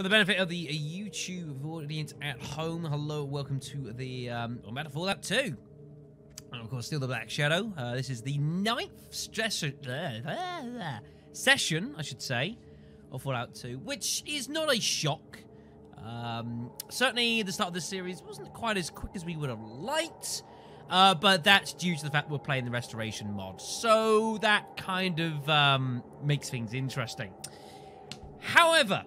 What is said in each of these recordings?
For the benefit of the YouTube audience at home, hello, welcome to the Fallout 2. And of course, still the Black Shadow. This is the 9th session, I should say, of Fallout 2, which is not a shock. Certainly, the start of this series wasn't quite as quick as we would have liked, but that's due to the fact we're playing the Restoration mod. So that kind of makes things interesting. However,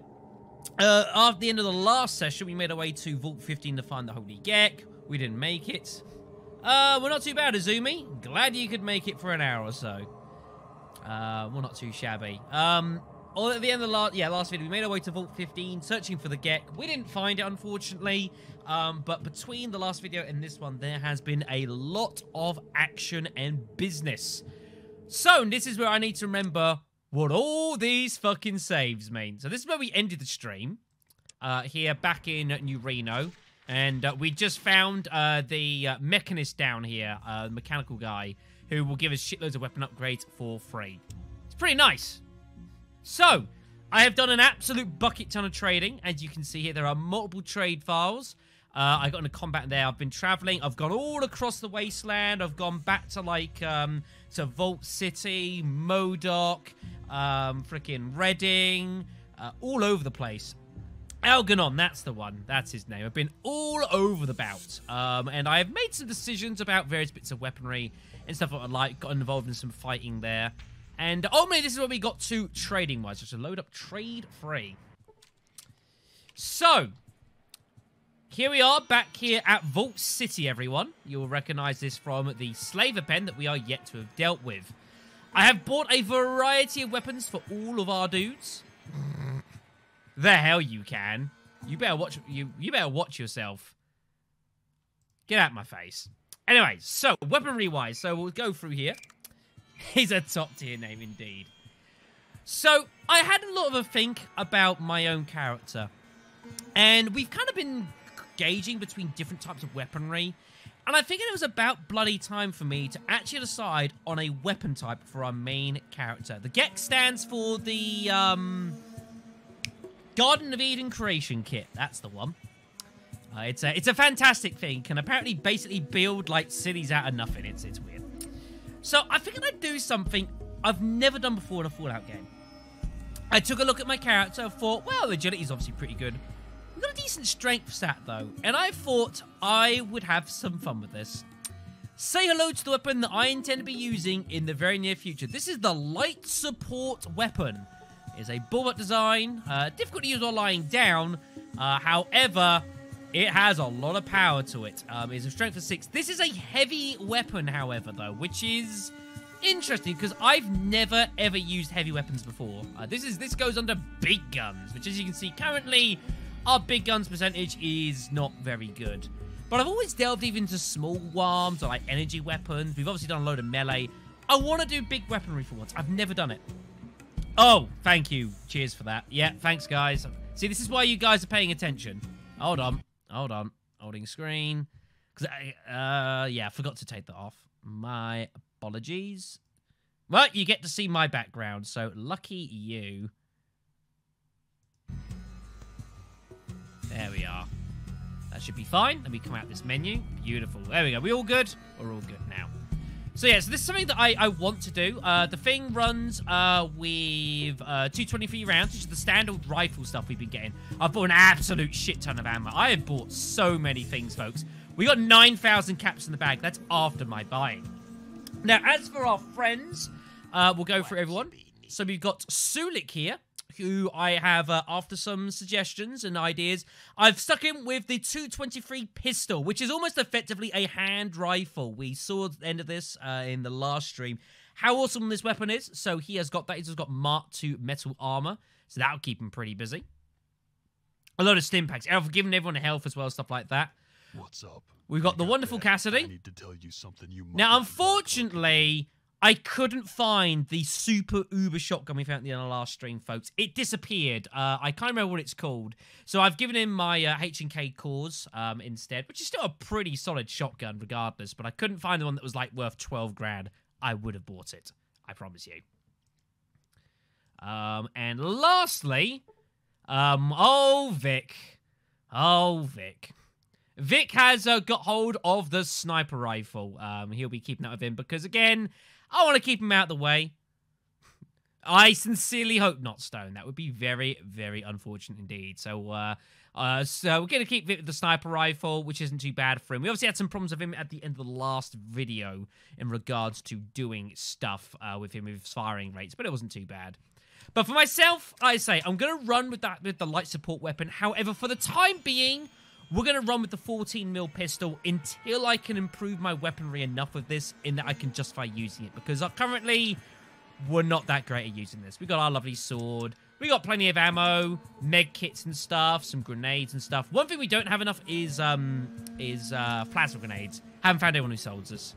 after the end of the last session, we made our way to Vault 15 to find the Holy Gek. We didn't make it. We're not too bad, Azumi. Glad you could make it for an hour or so. We're not too shabby. Or at the end of the last video, we made our way to Vault 15, searching for the Gek. We didn't find it, unfortunately. But between the last video and this one, there has been a lot of action and business. So, this is where I need to remember what all these fucking saves mean. So this is where we ended the stream, here back in New Reno, and we just found the mechanist down here, the mechanical guy, who will give us shitloads of weapon upgrades for free. It's pretty nice. So, I have done an absolute bucket ton of trading. As you can see here, there are multiple trade files. I got into combat there. I've been traveling. I've gone all across the wasteland. I've gone back to, like, to Vault City, MODOK, freaking Reading, all over the place. Algernon, that's the one. That's his name. I've been all over the bout. And I have made some decisions about various bits of weaponry and stuff I like. Got involved in some fighting there. And ultimately, this is what we got to trading-wise. Just to load up trade free. So, here we are, back here at Vault City, everyone. You'll recognize this from the slaver pen that we are yet to have dealt with. I have bought a variety of weapons for all of our dudes. The hell you can. You better watch better watch yourself. Get out my face. Anyway, so weaponry-wise, so we'll go through here. He's a top-tier name indeed. So, I had a lot of a think about my own character. And we've kind of been gauging between different types of weaponry. And I figured it was about bloody time for me to actually decide on a weapon type for our main character. The Gek stands for the Garden of Eden Creation Kit. That's the one. It's a fantastic thing. Can apparently basically build like cities out of nothing. It's weird. So I figured I'd do something I've never done before in a Fallout game. I took a look at my character and thought, well, agility's obviously pretty good. We've got a decent strength stat, though, and I thought I would have some fun with this. Say hello to the weapon that I intend to be using in the very near future. This is the Light Support Weapon. It is a bullet design, difficult to use while lying down. However, it has a lot of power to it. It's a strength of 6. This is a heavy weapon, however, though, which is interesting because I've never ever used heavy weapons before. This goes under big guns, which, as you can see, currently our big guns percentage is not very good. But I've always delved even into small arms or like energy weapons. We've obviously done a load of melee. I want to do big weaponry for once. I've never done it. Oh, thank you. Cheers for that. Yeah, thanks, guys. See, this is why you guys are paying attention. Hold on. Hold on. Holding screen. Because yeah, I forgot to take that off. My apologies. Well, you get to see my background, so lucky you. There we are. That should be fine. Let me come out this menu. Beautiful. There we go. We all good? We're all good now. So yeah, so this is something that I want to do. The thing runs with 223 rounds, which is the standard rifle stuff we've been getting. I've bought an absolute shit ton of ammo. I have bought so many things, folks. We got 9,000 caps in the bag. That's after my buying. Now, as for our friends, we'll go through everyone. So we've got Sulik here, who I have, after some suggestions and ideas, I've stuck him with the 223 pistol, which is almost effectively a hand rifle. We saw at the end of this in the last stream how awesome this weapon is. So he has got that. He's got Mark II metal armor, so that'll keep him pretty busy. A lot of stim packs. I've given everyone health as well, stuff like that. What's up? We've got the wonderful Cassidy. I need to tell you something you might now, unfortunately, I couldn't find the super uber shotgun we found at the end of the last stream, folks. It disappeared. I can't remember what it's called. So I've given him my H&K cores instead, which is still a pretty solid shotgun regardless, but I couldn't find the one that was like worth 12 grand. I would have bought it. I promise you. And lastly, Oh, Vic. Oh, Vic. Vic has got hold of the sniper rifle. He'll be keeping out of him because, again, I want to keep him out of the way. I sincerely hope not, Stone. That would be very, very unfortunate indeed. So we're going to keep Vic with the sniper rifle, which isn't too bad for him. We obviously had some problems with him at the end of the last video in regards to doing stuff with him with firing rates, but it wasn't too bad. But for myself, I say I'm going to run with the light support weapon. However, for the time being, we're going to run with the 14mm pistol until I can improve my weaponry enough with this in that I can justify using it. Because currently, we're not that great at using this. We got our lovely sword. We got plenty of ammo, med kits and stuff, some grenades and stuff. One thing we don't have enough is plasma grenades. Haven't found anyone who sells us.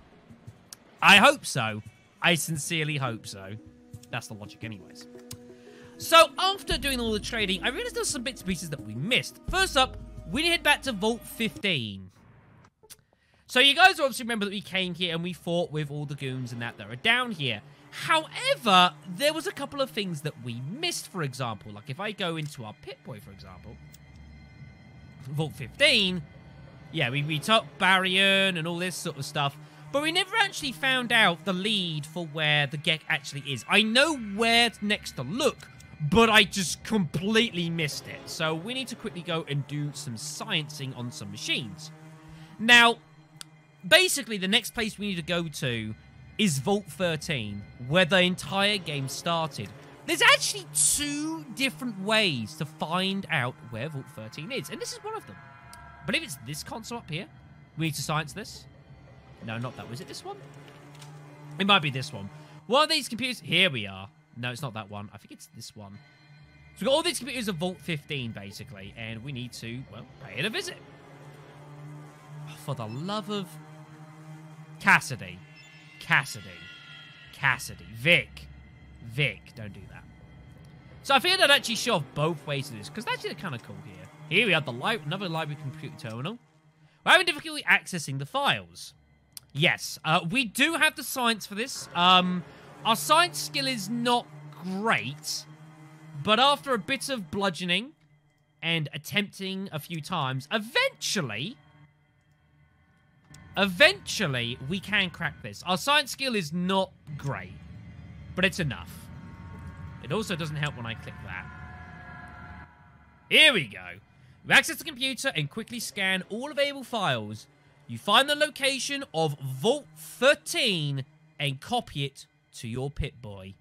I hope so. I sincerely hope so. That's the logic anyways. So, after doing all the trading, I realized there's some bits and pieces that we missed. First up, we need to head back to Vault 15. So, you guys obviously remember that we came here and we fought with all the goons and that are down here. However, there was a couple of things that we missed, for example. Like, if I go into our Pip-Boy, for example, Vault 15, yeah, we took Baryon and all this sort of stuff. But we never actually found out the lead for where the Gek actually is. I know where next to look, but I just completely missed it. So we need to quickly go and do some sciencing on some machines. Now, basically, the next place we need to go to is Vault 13, where the entire game started. There's actually 2 different ways to find out where Vault 13 is, and this is one of them. I believe it's this console up here. We need to science this. No, not that. Was it this one? It might be this one. One of these computers... Here we are. No, it's not that one. I think it's this one. So we've got all these computers of Vault 15, basically, and we need to, well, pay it a visit. Oh, for the love of... Cassidy. Vic, don't do that. So I figured I'd actually show off both ways of this, because that's actually kind of cool here. Here we have the another library computer terminal. We're having difficulty accessing the files. Yes, we do have the science for this. Our science skill is not great, but after a bit of bludgeoning and attempting a few times, eventually we can crack this. Our science skill is not great, but it's enough. It also doesn't help when I click that. Here we go. You access the computer and quickly scan all available files. You find the location of Vault 13 and copy it to your Pip-Boy.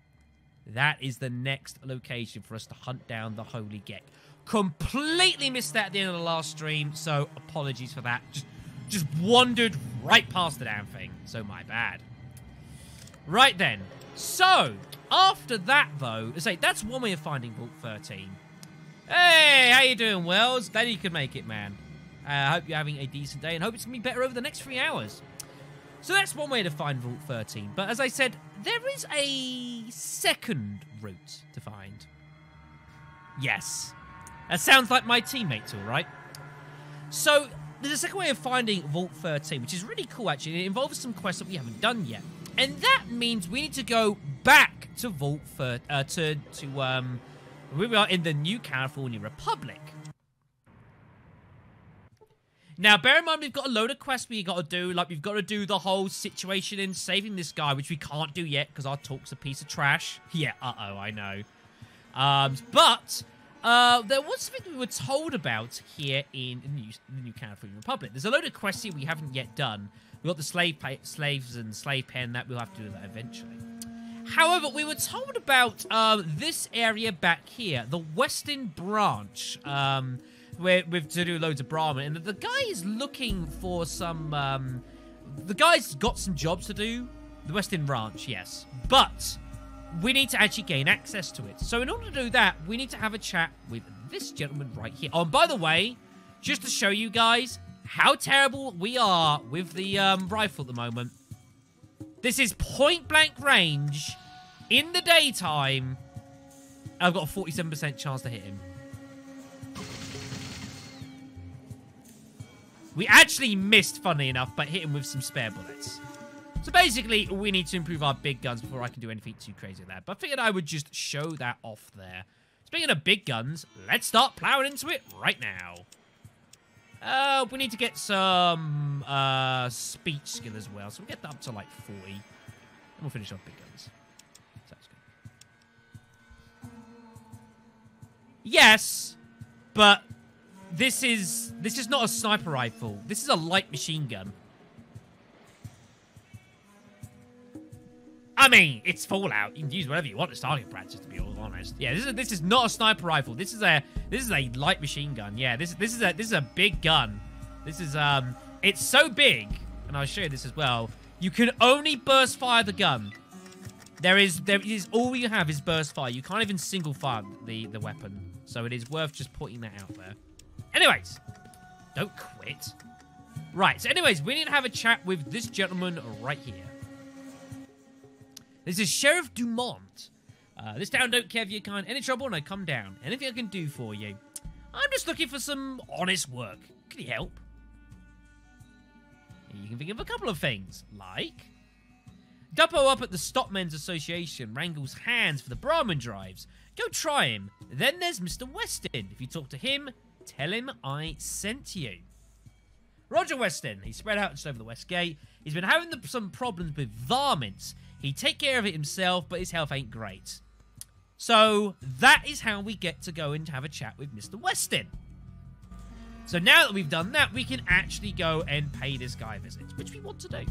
That is the next location for us to hunt down the Holy Gek. Completely missed that at the end of the last stream, so apologies for that. Just wandered right past the damn thing, so my bad. Right then. So, after that, though, that's one way of finding Vault 13. Hey, how you doing, Wells? Glad you could make it, man. I hope you're having a decent day and hope it's going to be better over the next 3 hours. So that's one way to find Vault 13. But as I said, there is a second route to find. Yes. That sounds like my teammates, all right? So there's a second way of finding Vault 13, which is really cool, actually. It involves some quests that we haven't done yet. And that means we need to go back to Vault 13, we are in the New California Republic. Now, bear in mind, we've got a load of quests we've got to do. Like, we've got to do the whole situation in saving this guy, which we can't do yet because our talk's a piece of trash. Yeah, uh-oh, I know. But there was something we were told about here in the New California Republic. There's a load of quests here we haven't yet done. We've got the slaves and slave pen. That we'll have to do that eventually. However, we were told about this area back here, the Western Branch, where we've to do loads of Brahmin, and the guy is looking for some, the guy's got some jobs to do, the Western Ranch, yes, but we need to actually gain access to it. So in order to do that, we need to have a chat with this gentleman right here. Oh, and by the way, just to show you guys how terrible we are with the rifle at the moment, this is point-blank range in the daytime. I've got a 47% chance to hit him. We actually missed, funnily enough, but hit him with some spare bullets. So basically, we need to improve our big guns before I can do anything too crazy with that. But I figured I would just show that off there Speaking of big guns, let's start plowing into it right now. We need to get some speech skill as well, so we'll get that up to like 40. And we'll finish off big guns. Sounds good. Yes, but this is not a sniper rifle. This is a light machine gun. I mean, it's Fallout. You can use whatever you want as target practice, to be all honest. Yeah, this is not a sniper rifle. This is a light machine gun. Yeah, this is a big gun. This is it's so big, and I'll show you this as well. You can only burst fire the gun. There is all you have is burst fire. You can't even single fire the weapon. So it is worth just putting that out there. Anyways, don't quit. Right. So anyways, we need to have a chat with this gentleman right here. This is Sheriff Dumont. This town don't care if you're kind. Any trouble, no, come down. Anything I can do for you. I'm just looking for some honest work. Can you help? You can think of a couple of things, like... Duppo up at the Stopmen's Association wrangles hands for the Brahmin drives. Go try him. Then there's Mr. Weston. If you talk to him, tell him I sent you. Roger Weston. He's spread out just over the West Gate. He's been having some problems with varmints. He'd take care of it himself, but his health ain't great. So, that is how we get to go and have a chat with Mr. Weston. So now that we've done that, we can actually go and pay this guy visits, which we want to do.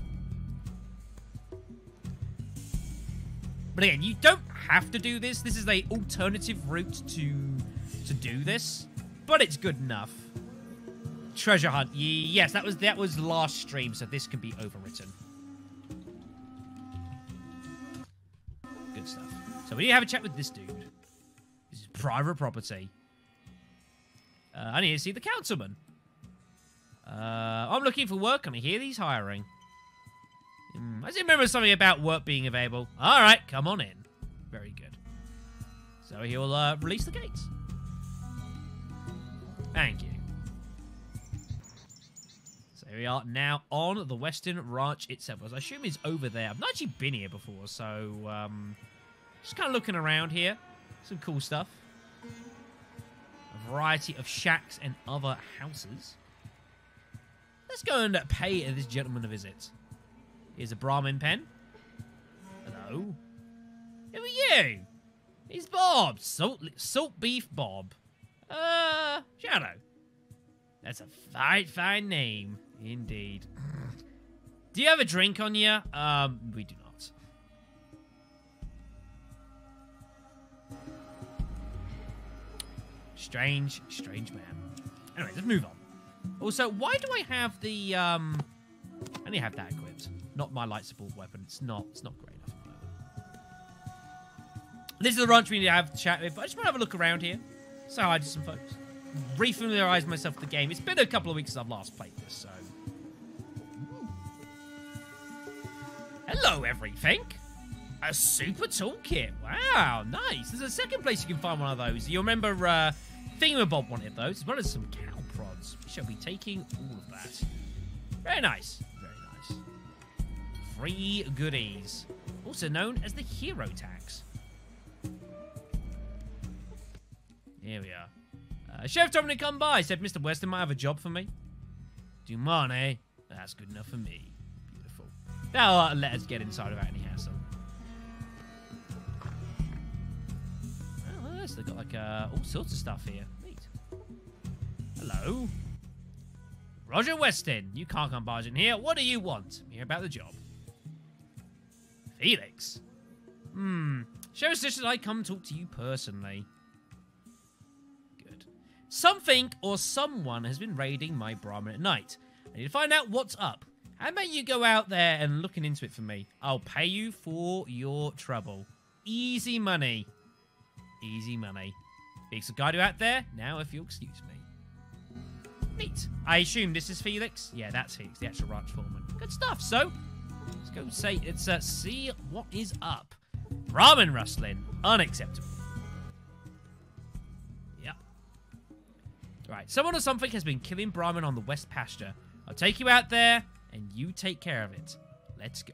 But again, you don't have to do this. This is an alternative route to do this, but it's good enough. Treasure hunt. Yes, that was last stream, so this can be overwritten. Good stuff. So we need to have a chat with this dude. This is private property. I need to see the councilman. I'm looking for work, and I hear he's hiring. I just remember something about work being available. All right, come on in. Very good. So he'll release the gates. Thank you. So here we are now on the Western Ranch itself. As I assume it's over there. I've not actually been here before, so just kind of looking around here. Some cool stuff. A variety of shacks and other houses. Let's go and pay this gentleman a visit. Here's a Brahmin pen. Hello. Who are you? He's Bob. Salt Beef Bob. Shadow. That's a fine name. Indeed. Do you have a drink on you? We do not. Strange man. Anyway, let's move on. Also, why do I have the, I only have that equipped. Not my light support weapon. It's not great enough at the moment. This is the ranch we need to have a chat with. I just want to have a look around here. Say hi to some folks. Refamiliarize myself with the game. It's been a couple of weeks since I've last played this, so... Hello, everything. A super toolkit. Wow, nice. There's a second place you can find one of those. You remember Thingamabob wanted those, as well as some cow prods. We shall be taking all of that. Very nice. Very nice. Free goodies. Also known as the hero tax. Here we are. Sheriff told me to come by. Said Mr. Weston might have a job for me. Dumont, eh? That's good enough for me. Beautiful. That'll let us get inside without any hassle. Oh, nice. They've got like all sorts of stuff here. Neat. Hello. Roger Weston. You can't come barging here. What do you want? Hear about the job. Felix. Sheriff said I come talk to you personally. Something or someone has been raiding my Brahmin at night. I need to find out what's up. How about you go out there and looking into it for me? I'll pay you for your trouble. Easy money. Easy money. Felix will guide you out there. Now, if you'll excuse me. Neat. I assume this is Felix? Yeah, that's Felix, the actual ranch foreman. Good stuff. So, let's go say it's see what is up. Brahmin rustling. Unacceptable. Right, someone or something has been killing Brahmin on the West Pasture. I'll take you out there, and you take care of it. Let's go.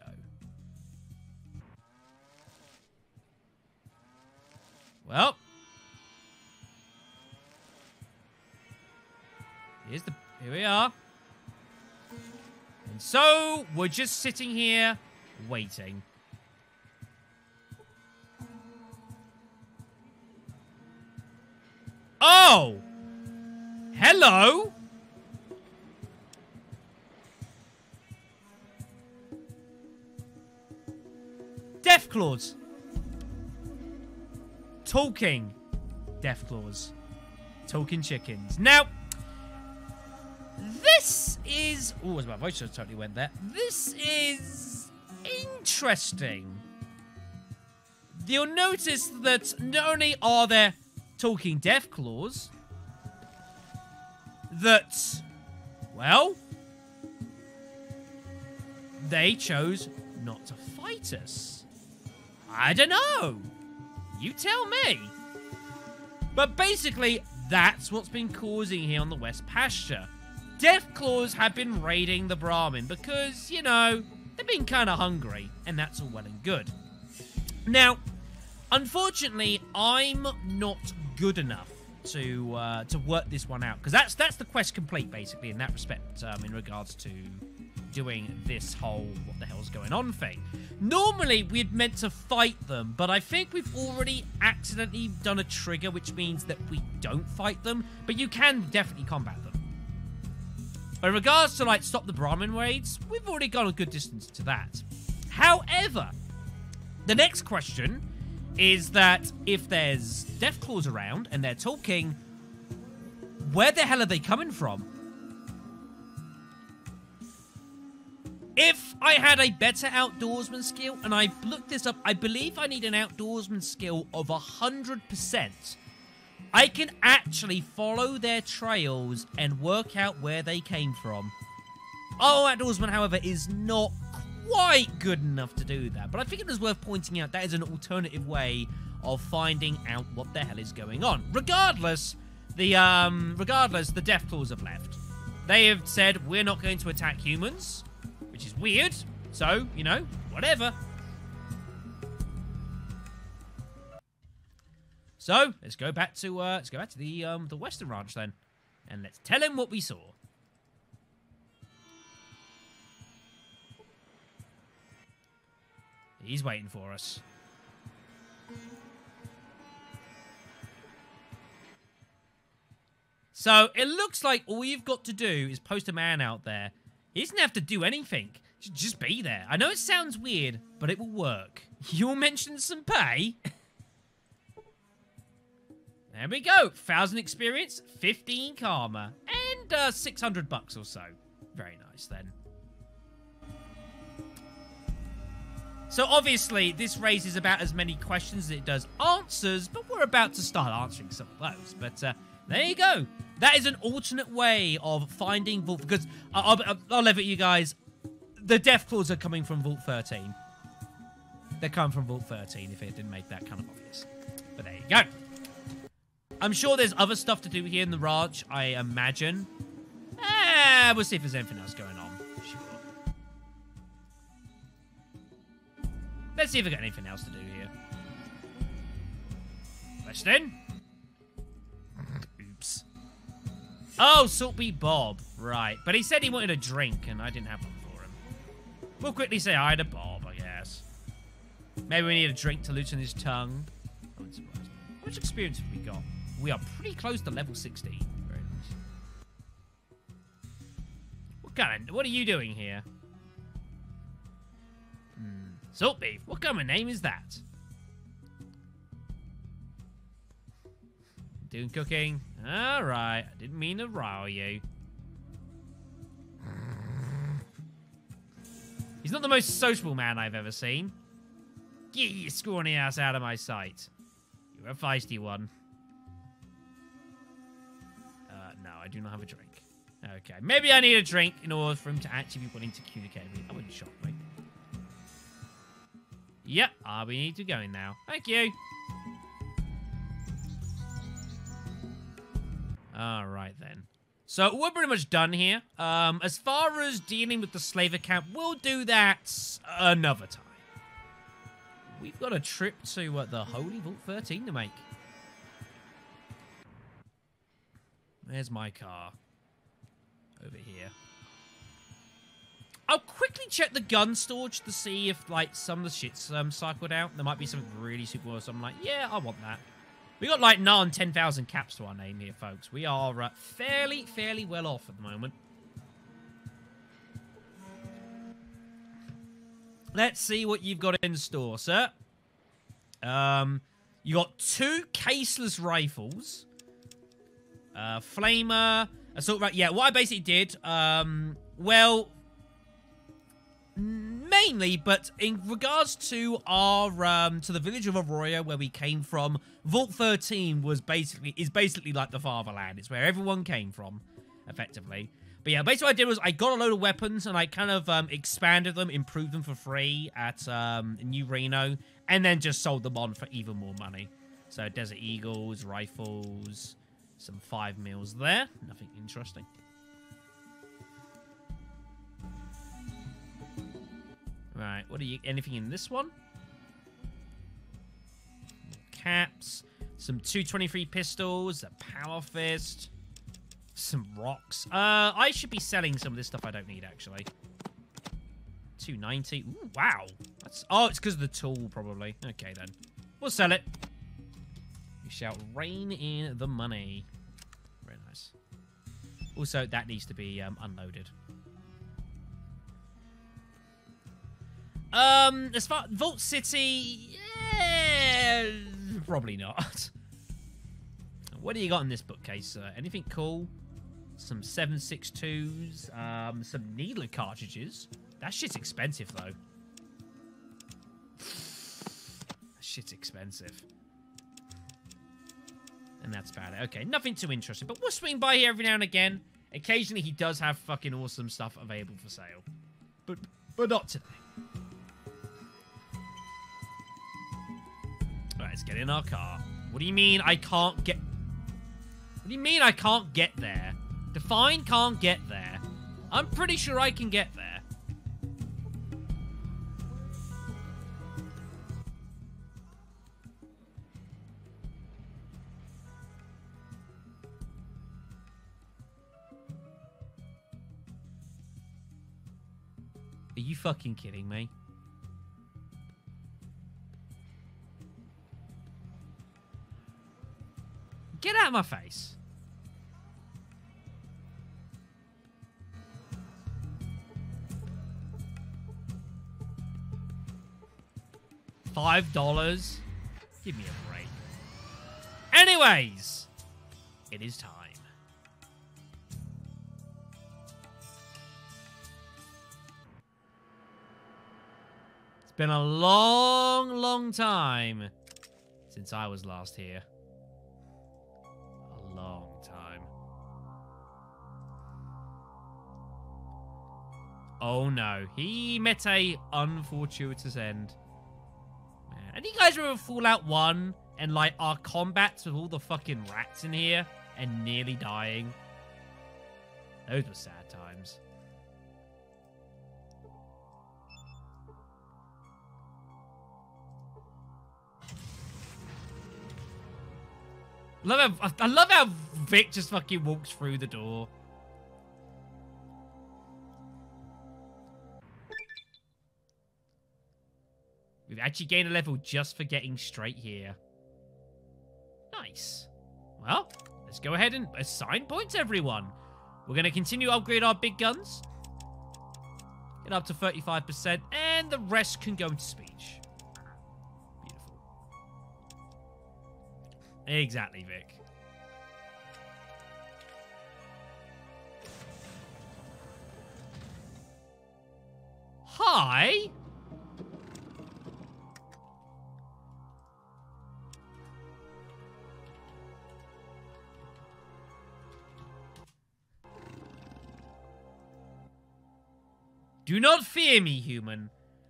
Well, Here we are. And so, we're just sitting here, waiting. Oh! Hello? Deathclaws. Talking Deathclaws. Talking chickens. Now, this is... Oh, my voice just totally went there. This is interesting. You'll notice that not only are there talking Deathclaws, that, well, they chose not to fight us. I don't know. You tell me. But basically, that's what's been causing here on the West Pasture. Deathclaws have been raiding the Brahmin because, you know, they've been kind of hungry, and that's all well and good. Now, unfortunately, I'm not good enough to work this one out, because that's the quest complete, basically, in that respect, in regards to doing this whole what the hell's going on thing. Normally, we'd meant to fight them, but I think we've already accidentally done a trigger, which means that we don't fight them, but you can definitely combat them. But in regards to, like, stop the Brahmin raids, we've already gone a good distance to that. However, the next question is that if there's Deathclaws around and they're talking, where the hell are they coming from? If I had a better outdoorsman skill, and I looked this up, I believe I need an outdoorsman skill of 100%. I can actually follow their trails and work out where they came from. Oh, outdoorsman, however, is not quite good enough to do that. But I think it is worth pointing out that is an alternative way of finding out what the hell is going on. Regardless, the Deathclaws have left. They have said, we're not going to attack humans, which is weird. So, you know, whatever. So, let's go back to the Western Ranch then. And let's tell him what we saw. He's waiting for us. So, it looks like all you've got to do is post a man out there. He doesn't have to do anything. Just be there. I know it sounds weird, but it will work. You'll mention some pay. There we go. 1,000 experience, 15 karma, and $600 or so. Very nice then. So obviously, this raises about as many questions as it does answers, but we're about to start answering some of those. But there you go. That is an alternate way of finding Vault, because I'll leave it you guys. The Deathclaws are coming from Vault 13. They're coming from Vault 13, if it didn't make that kind of obvious. But there you go. I'm sure there's other stuff to do here in the ranch, I imagine. We'll see if there's anything else going on. Sure. Let's see if we've got anything else to do here. Weston? Oops. Oh, Saltbeat Bob. Right. But he said he wanted a drink, and I didn't have one for him. We'll quickly say hi to Bob, I guess. Maybe we need a drink to loosen his tongue. How much experience have we got? We are pretty close to level 16. Very nice. What are you doing here? Salt beef. What kind of name is that? Doing cooking. Alright. I didn't mean to rile you. He's not the most sociable man I've ever seen. Get your scrawny ass out of my sight. You're a feisty one. No, I do not have a drink. Okay. Maybe I need a drink in order for him to actually be willing to communicate with me. That wouldn't shock me. Yep, we need to go in now. Thank you. Alright then. So, we're pretty much done here. As far as dealing with the slaver camp, we'll do that another time. We've got a trip to the Holy Vault 13 to make. There's my car. over here. I'll quickly check the gun storage to see if, like, some of the shit's cycled out. There might be something really super awesome. I'm like, yeah, I want that. We got, like, nigh on 10,000 caps to our name here, folks. We are fairly well off at the moment. Let's see what you've got in store, sir. You got 2 caseless rifles. Flamer. Yeah, what I basically did, well, mainly, but in regards to our, to the village of Arroyo, where we came from, Vault 13 is basically like the fatherland. It's where everyone came from, effectively. But yeah, basically what I did was I got a load of weapons and I kind of expanded them, improved them for free at New Reno, and then just sold them on for even more money. So Desert Eagles, rifles, some 5 mils there. Nothing interesting. Right, what are you... Anything in this one? Caps. Some 223 pistols. A power fist. Some rocks. I should be selling some of this stuff I don't need, actually. 290. Ooh, wow. Oh, it's because of the tool, probably. Okay, then. We'll sell it. We shall rein in the money. Very nice. Also, that needs to be unloaded. As far... Vault City... Yeah, probably not. What do you got in this bookcase? Anything cool? Some 7.62s. Some needler cartridges. That shit's expensive, though. That shit's expensive. And that's about it. Okay, nothing too interesting. But we'll swing by here every now and again. Occasionally, he does have fucking awesome stuff available for sale. But not today. Alright, let's get in our car. What do you mean I can't get... What do you mean I can't get there? Define can't get there. I'm pretty sure I can get there. Are you fucking kidding me? Get out of my face. $5? Give me a break. Anyways, it is time. It's been a long time since I was last here. A long time. Oh no, he met a unfortuitous end. Man. And you guys remember Fallout 1 and like our combats with all the fucking rats in here and nearly dying? Those were sad times. I love how Vic just fucking walks through the door. We've actually gained a level just for getting straight here. Nice. Well, let's go ahead and assign points, everyone. We're going to continue to upgrade our big guns. Get up to 35%, and the rest can go into speech. Beautiful. Exactly, Vic. Hi? Do not fear me, human.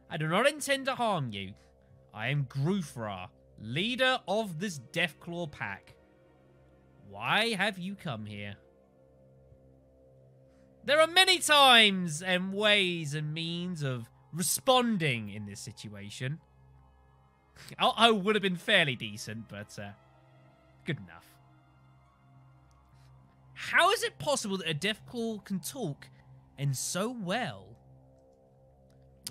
I do not intend to harm you. I am Grufra, leader of this Deathclaw pack. Why have you come here? There are many times and ways and means of responding in this situation. I would have been fairly decent, but good enough. How is it possible that a Deathclaw can talk and so well?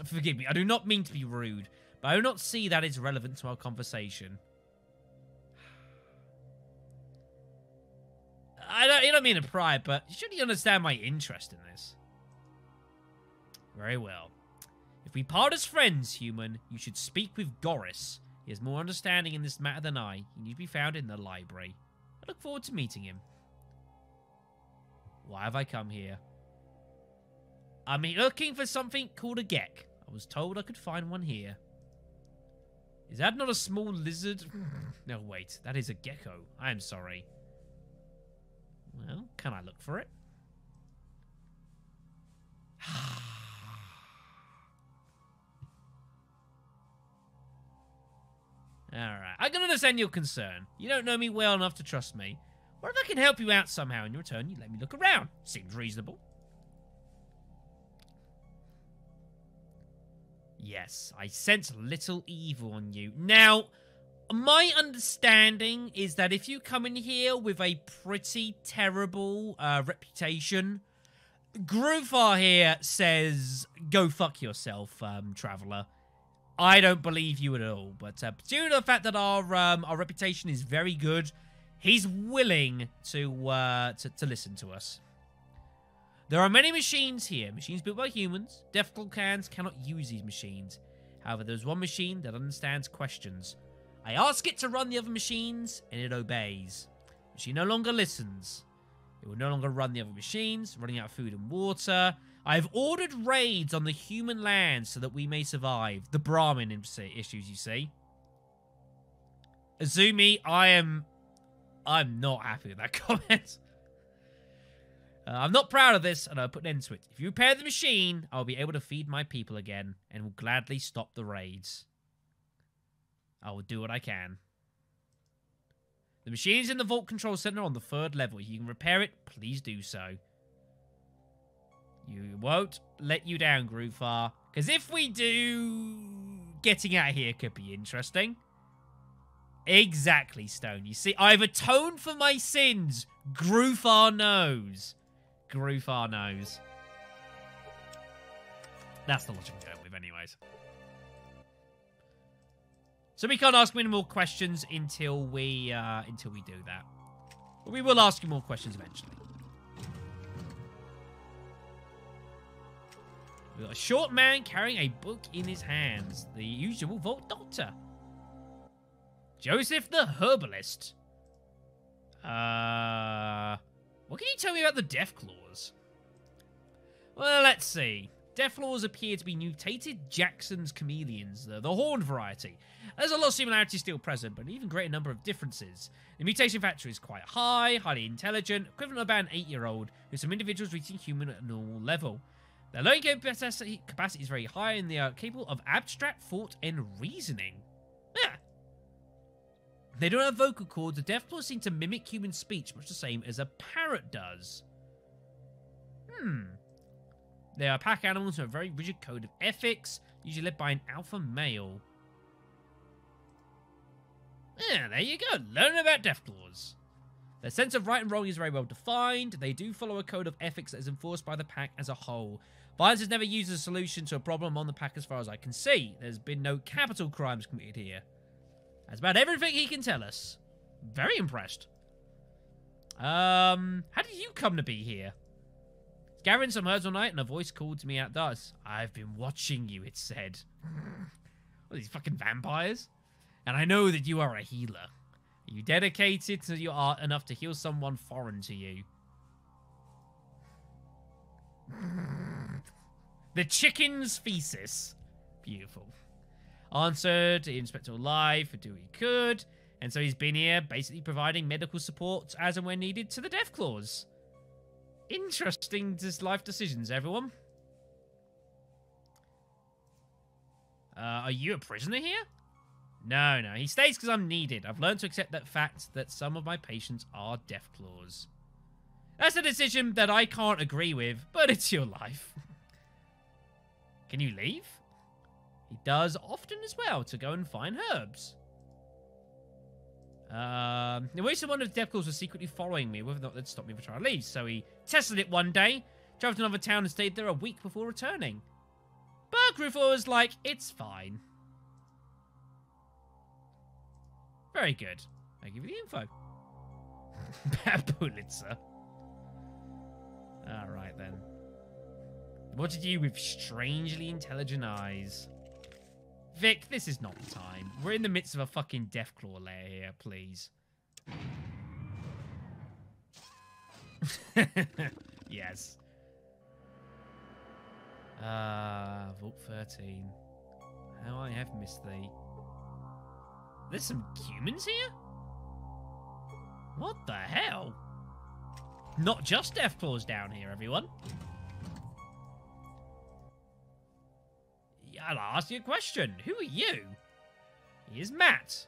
Forgive me, I do not mean to be rude, but I do not see that it's relevant to our conversation. You don't mean to pry, but should you understand my interest in this? Very well. If we part as friends, human, you should speak with Goris. He has more understanding in this matter than I. He needs to be found in the library. I look forward to meeting him. Why have I come here? I'm looking for something called a gek. I was told I could find one here. Is that not a small lizard? No, wait. That is a gecko. I am sorry. Well, can I look for it? Alright, I can understand your concern. You don't know me well enough to trust me. What if I can help you out somehow? In return, you let me look around. Seems reasonable. Yes, I sense little evil on you. Now, my understanding is that if you come in here with a pretty terrible reputation, Groovar here says, go fuck yourself, traveler. I don't believe you at all, but due to the fact that our reputation is very good, he's willing to listen to us. There are many machines here, machines built by humans. Deathclaws cannot use these machines. However, there's one machine that understands questions. I ask it to run the other machines, and it obeys. The machine no longer listens. It will no longer run the other machines, running out of food and water. I have ordered raids on the human land so that we may survive. The Brahmin issues, you see. Azumi, I'm not happy with that comment. I'm not proud of this, and I'll put an end to it. If you repair the machine, I'll be able to feed my people again, and will gladly stop the raids. I will do what I can. The machine is in the Vault Control Center on the 3rd level. If you can repair it, please do so. You won't let you down, Groovar. Because if we do, getting out of here could be interesting. Exactly, Stone. You see, I've atoned for my sins. Groovar knows. Groovar knows. That's the logic I'm going with, anyways. So we can't ask many more questions until we do that. But we will ask you more questions eventually. We've got a short man carrying a book in his hands. The usual Vault Doctor. Joseph the Herbalist. What can you tell me about the Deathclaws? Well, let's see. Deathclaws appear to be mutated Jackson's chameleons, the horned variety. There's a lot of similarities still present, but an even greater number of differences. The mutation factor is quite high, highly intelligent, equivalent of about an 8-year-old, with some individuals reaching human at a normal level. Their learning capacity is very high, and they are capable of abstract thought and reasoning. Yeah. They don't have vocal cords. The Deathclaws seem to mimic human speech, much the same as a parrot does. They are pack animals with a very rigid code of ethics, usually led by an alpha male. Yeah, there you go. Learn about Deathclaws. Their sense of right and wrong is very well defined. They do follow a code of ethics that is enforced by the pack as a whole. Violence is never used as a solution to a problem on the pack as far as I can see. There's been no capital crimes committed here. That's about everything he can tell us. Very impressed. How did you come to be here? Gathering some herbs all night, and a voice called to me outdoors. I've been watching you, it said. What are these fucking vampires? And I know that you are a healer. Are you dedicated to your art enough to heal someone foreign to you? The chicken's thesis. Beautiful. Answered, Inspector Live would do what he could. And so he's been here, basically providing medical support as and when needed to the Deathclaws. Interesting life decisions, everyone. Are you a prisoner here? No. He stays because I'm needed. I've learned to accept that fact that some of my patients are Deathclaws. That's a decision that I can't agree with, but it's your life. Can you leave? He does often as well to go and find herbs. He always wondered if Deathclaws were secretly following me, whether or not they'd stop me from trying to leave. So he tested it one day, traveled to another town and stayed there a week before returning. But Griffo was like, it's fine. Very good. I give you the info. Pulitzer. Alright then. What did you with strangely intelligent eyes? Vic, this is not the time. We're in the midst of a fucking Deathclaw lair here, please. Yes. Vault 13. How I have missed thee. There's some humans here? What the hell? Not just Deathclaws down here, everyone. I'll ask you a question. Who are you? He is Matt.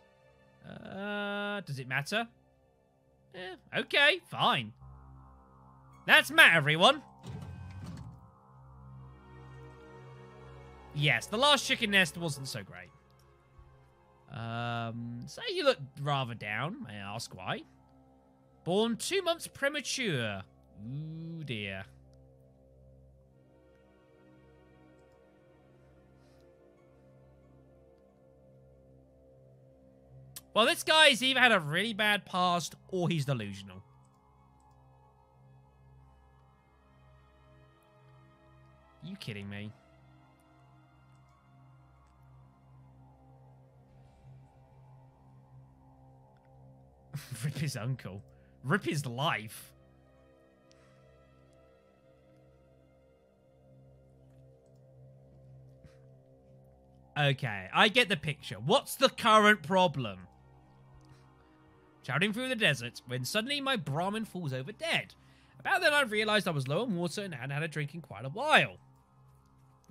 Does it matter? Okay, fine. That's Matt, everyone. Yes, the last chicken nest wasn't so great. So you look rather down. May I ask why? Born 2 months premature. Ooh, dear. Well, this guy's either had a really bad past or he's delusional. Are you kidding me? Rip his uncle. Rip his life. Okay, I get the picture. What's the current problem? Shouting through the desert when suddenly my Brahmin falls over dead. About then I realised I was low on water and hadn't had a drink in quite a while.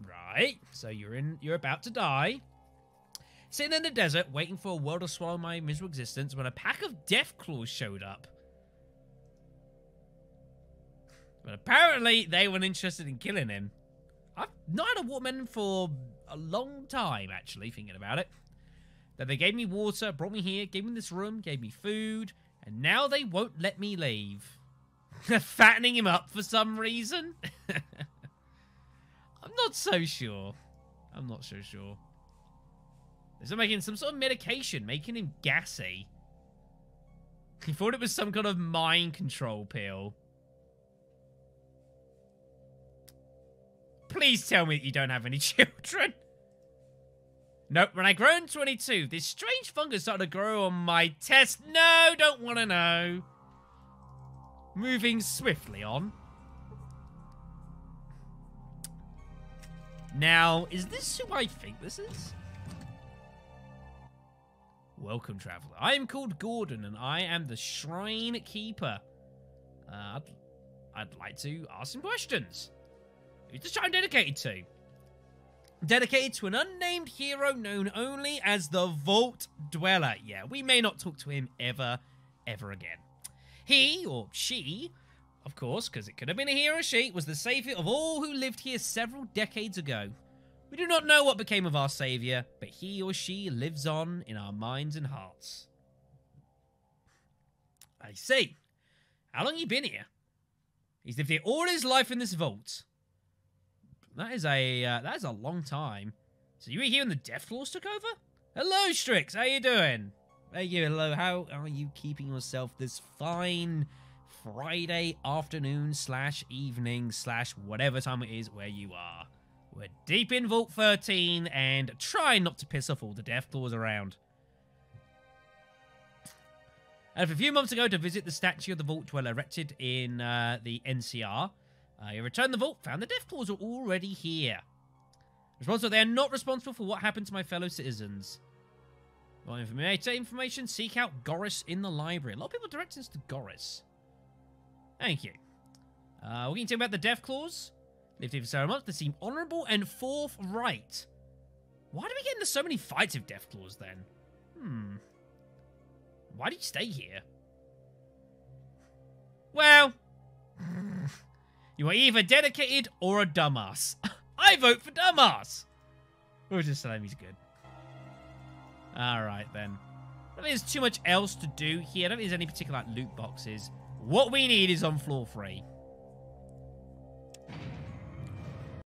Right, so you're about to die. Sitting in the desert, waiting for a world to swallow my miserable existence when a pack of Deathclaws showed up. But apparently, they weren't interested in killing him. I've not had a watermelon for a long time, actually, thinking about it. That they gave me water, brought me here, gave me this room, gave me food, and now they won't let me leave. They're fattening him up for some reason. I'm not so sure. I'm not so sure. They're making some sort of medication, making him gassy. He thought it was some kind of mind control pill. Please tell me that you don't have any children. Nope, when I grow in 22, this strange fungus started to grow on my test. No, don't want to know. Moving swiftly on. Now, is this who I think this is? Welcome, traveler. I am called Gordon, and I am the Shrine Keeper. I'd like to ask some questions. Who's the shrine dedicated to? Dedicated to an unnamed hero known only as the Vault Dweller. Yeah, we may not talk to him ever again. He, or she, of course, because it could have been a he or a she, was the savior of all who lived here several decades ago. We do not know what became of our savior, but he or she lives on in our minds and hearts. I see. How long you been here? He's lived here all his life in this vault. That is a long time. So you were here when the Deathclaws took over? Hello, Strix. How you doing? Hey, hello. How are you keeping yourself this fine Friday afternoon / evening / whatever time it is where you are? We're deep in Vault 13 and trying not to piss off all the Deathclaws around. And a few months ago to visit the statue of the Vault Dweller erected in the NCR. You returned the vault, found the Deathclaws are already here. Responsible, they are not responsible for what happened to my fellow citizens. For information, seek out Goris in the library. A lot of people direct us to Goris. Thank you. We're going to talk about the Deathclaws. Lived here for several months. They seem honourable and forthright. Why do we get into so many fights with Deathclaws then? Why do you stay here? Well... You are either dedicated or a dumbass. I vote for dumbass. We'll just tell him he's good. Alright then. think there's too much else to do here. I don't think there's any particular like, loot boxes. What we need is on floor 3.